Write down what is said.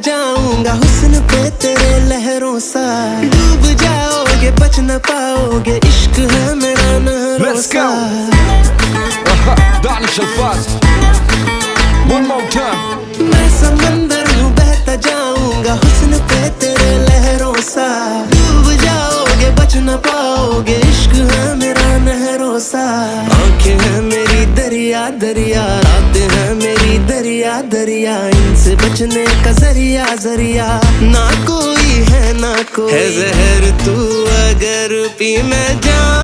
जाऊंगा हुस्न पे तेरे लहरों सा, डूब जाओगे बच न पाओगे, इश्क है मेरा नहरों सा। मैं समंदर हूँ बहता जाऊंगा हुस्न पे तेरे लहरों सा, डूब जाओगे बच न पाओगे, इश्क है मेरा नहरों सा। आंखें हैं मेरी दरिया दरिया, रातें हैं मेरी दरिया दरिया, इनसे बचने का जरिया जरिया ना कोई है ना कोई है। जहर तू अगर पी मैं जाऊं